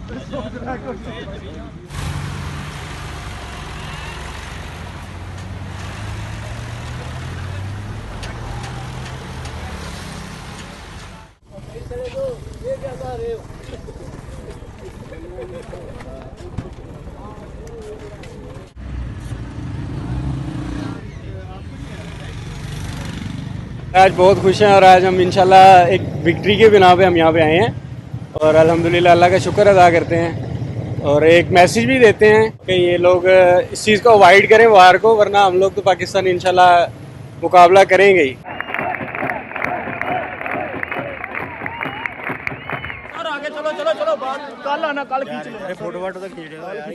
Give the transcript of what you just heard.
आज बहुत खुश हैं और आज हम इंशाल्लाह एक विक्ट्री के बिना पे हम यहाँ पे आए हैं और अल्हम्दुलिल्लाह अल्लाह का शुक्र अदा करते हैं और एक मैसेज भी देते हैं कि ये लोग इस चीज़ को अवॉइड करें वार को, वरना हम लोग तो पाकिस्तान इंशाल्लाह मुकाबला करेंगे ही। आगे चलो चलो चलो, कल आना, कल खींच लो। फोटो वाटो तो खींच रहे हो यार।